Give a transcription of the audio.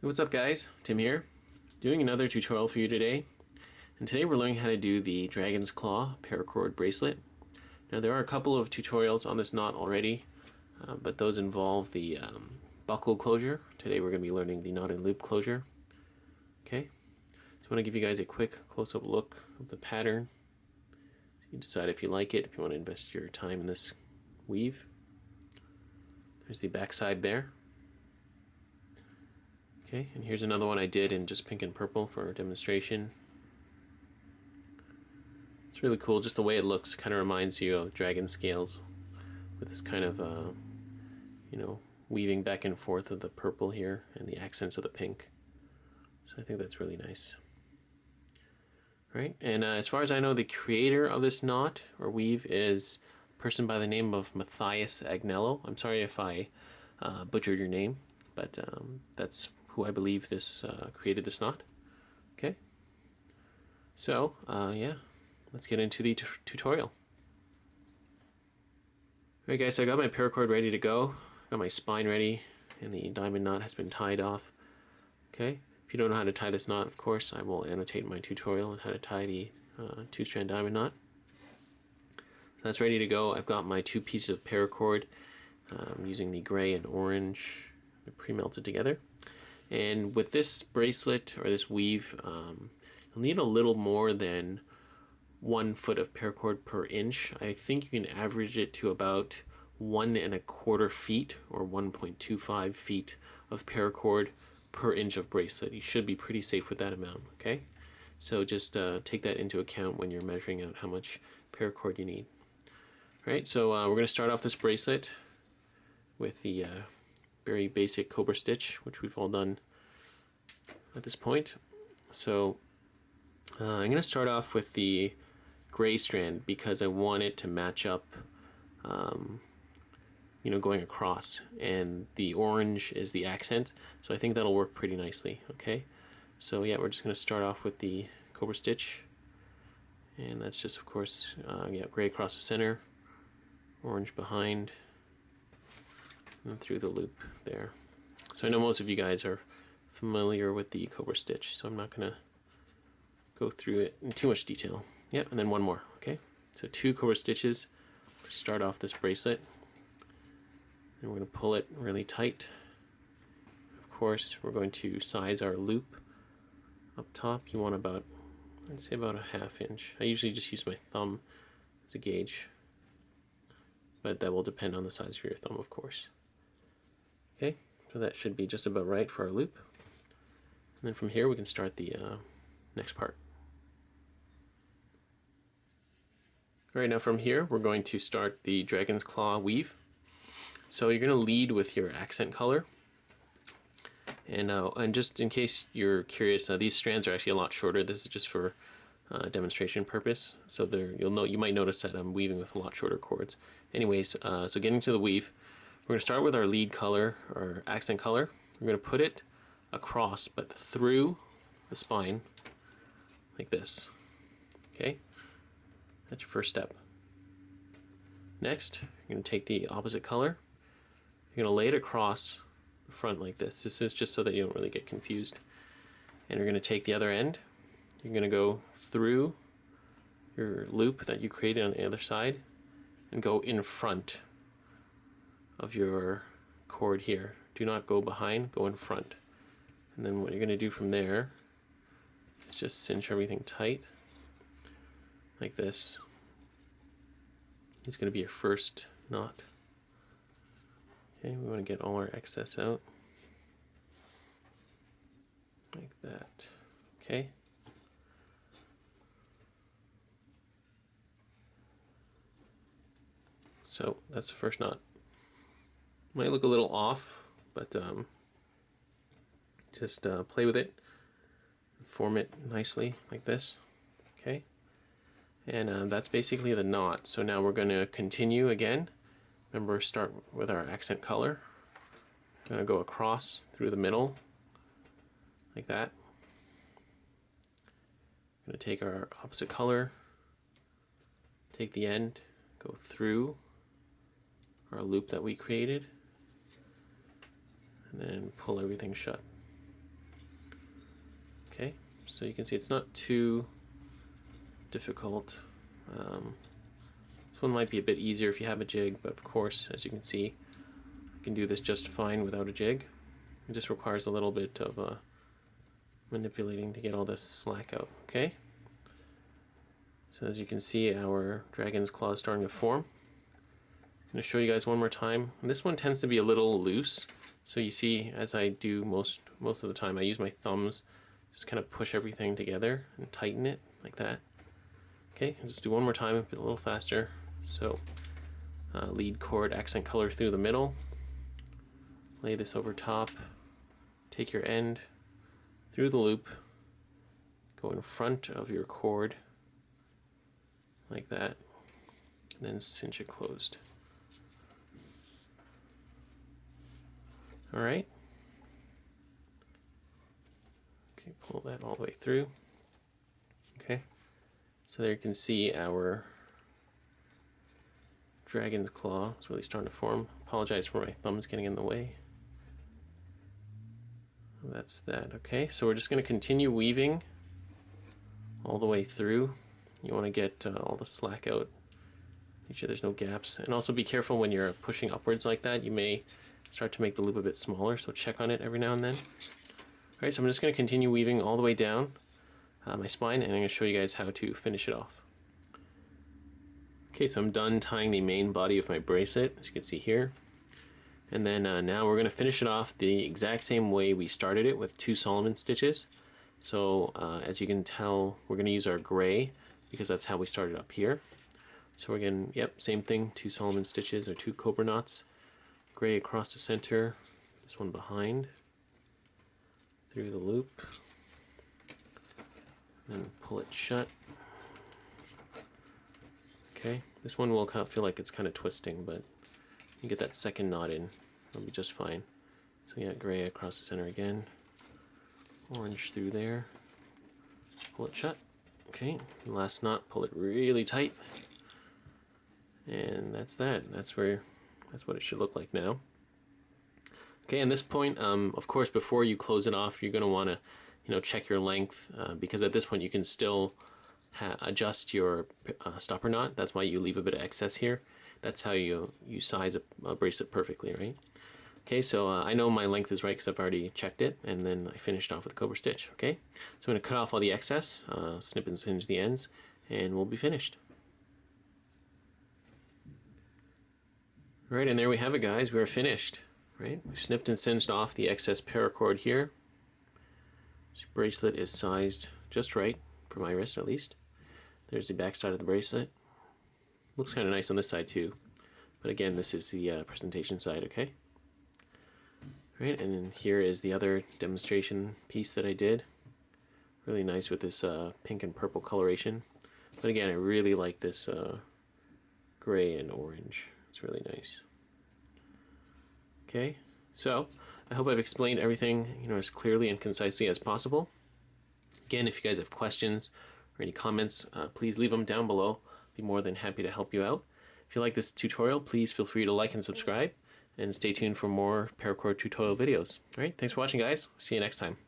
Hey, what's up guys? Tim here, doing another tutorial for you today. And today we're learning how to do the Dragon's Claw Paracord Bracelet. Now there are a couple of tutorials on this knot already, but those involve the buckle closure. Today we're going to be learning the knot and loop closure. Okay, so I want to give you guys a quick close-up look of the pattern. You decide if you like it, if you want to invest your time in this weave. There's the back side there. Okay, and here's another one I did in just pink and purple for a demonstration. It's really cool, just the way it looks kind of reminds you of dragon scales with this kind of, weaving back and forth of the purple here and the accents of the pink. So I think that's really nice. Right, and as far as I know, the creator of this knot or weave is a person by the name of Matthias Agnello. I'm sorry if I butchered your name, but that's who I believe this created this knot. Okay, so yeah, let's get into the tutorial. Alright guys, so I got my paracord ready to go, got my spine ready, and the diamond knot has been tied off. Okay, if you don't know how to tie this knot, of course, I will annotate my tutorial on how to tie the two-strand diamond knot. So that's ready to go. I've got my two pieces of paracord using the gray and orange pre-melted together. And with this bracelet or this weave, you'll need a little more than 1 foot of paracord per inch. I think you can average it to about 1 1/4 feet or 1.25 feet of paracord per inch of bracelet. You should be pretty safe with that amount, okay? So just take that into account when you're measuring out how much paracord you need. All right, so we're going to start off this bracelet with the very basic cobra stitch, which we've all done at this point. So I'm going to start off with the gray strand because I want it to match up, going across, and the orange is the accent, so I think that'll work pretty nicely. Okay, so yeah, we're just going to start off with the cobra stitch, and that's just, of course, gray across the center, orange behind, and through the loop there. So I know most of you guys are familiar with the cobra stitch, so I'm not going to go through it in too much detail. Yep, and then one more. Okay, so 2 cobra stitches to start off this bracelet, and we're going to pull it really tight. Of course, we're going to size our loop up top. You want about, I'd say about a 1/2 inch. I usually just use my thumb as a gauge, but that will depend on the size of your thumb, of course. Okay, so that should be just about right for our loop. And then from here we can start the next part. Alright, now from here we're going to start the Dragon's Claw weave. So you're going to lead with your accent color. And just in case you're curious, these strands are actually a lot shorter. This is just for demonstration purpose. So you might notice that I'm weaving with a lot shorter cords. Anyways, so getting to the weave, we're going to start with our lead color, or accent color. We're going to put it across, but through the spine, like this. Okay, that's your first step. Next, you're going to take the opposite color. You're going to lay it across the front like this. This is just so that you don't really get confused. And you're going to take the other end. You're going to go through your loop that you created on the other side and go in front of your cord here. Do not go behind, go in front. And then what you're going to do from there is just cinch everything tight like this. It's going to be your first knot. Okay, we want to get all our excess out like that. Okay, so that's the first knot. Might look a little off, but just play with it and form it nicely like this. Okay, and that's basically the knot. So now we're going to continue again. Remember, start with our accent color. We're going to go across through the middle like that. We're going to take our opposite color, take the end, go through our loop that we created, and then pull everything shut. So you can see it's not too difficult. This one might be a bit easier if you have a jig, but of course, as you can see, you can do this just fine without a jig. It just requires a little bit of manipulating to get all this slack out, okay? So as you can see, our dragon's claw is starting to form. I'm going to show you guys one more time. This one tends to be a little loose, so you see, as I do most of the time, I use my thumbs, just kind of push everything together and tighten it like that. Okay, I'll just do one more time, a little faster. So lead cord accent color through the middle, lay this over top, take your end through the loop, go in front of your cord like that, and then cinch it closed. All right. Okay, pull that all the way through. Okay, so there you can see our dragon's claw is really starting to form. Apologize for my thumbs getting in the way. That's that. Okay, so we're just going to continue weaving all the way through. You want to get all the slack out. Make sure there's no gaps. And also be careful when you're pushing upwards like that. You may start to make the loop a bit smaller, so check on it every now and then. Alright, so I'm just going to continue weaving all the way down my spine, and I'm going to show you guys how to finish it off. Okay, so I'm done tying the main body of my bracelet, as you can see here. And then now we're going to finish it off the exact same way we started it, with 2 Solomon stitches. So as you can tell, we're going to use our gray because that's how we started up here. So we're going to, yep, same thing, 2 Solomon stitches or 2 cobra knots. Gray across the center, this one behind, through the loop, then pull it shut. Okay, this one will kind of feel like it's kind of twisting, but you get that second knot in, it'll be just fine. So yeah, gray across the center again, orange through there, pull it shut. Okay, last knot, pull it really tight, and that's that. That's what it should look like now. Okay, and this point, of course, before you close it off, you're going to want to, check your length because at this point you can still adjust your stopper knot. That's why you leave a bit of excess here. That's how you size a bracelet perfectly, right? Okay, so I know my length is right because I've already checked it, and then I finished off with a cobra stitch. Okay, so I'm going to cut off all the excess, snip and singe the ends, and we'll be finished. Right, and there we have it, guys. We're finished. Right, we've snipped and singed off the excess paracord here. This bracelet is sized just right for my wrist, at least. There's the back side of the bracelet. Looks kind of nice on this side too, but again, this is the presentation side. Okay. Right, and then here is the other demonstration piece that I did. Really nice with this pink and purple coloration. But again, I really like this gray and orange. It's really nice. Okay, so I hope I've explained everything as clearly and concisely as possible. Again, if you guys have questions or any comments, please leave them down below. I'd be more than happy to help you out. If you like this tutorial, please feel free to like and subscribe, and stay tuned for more paracord tutorial videos. All right, thanks for watching, guys. See you next time.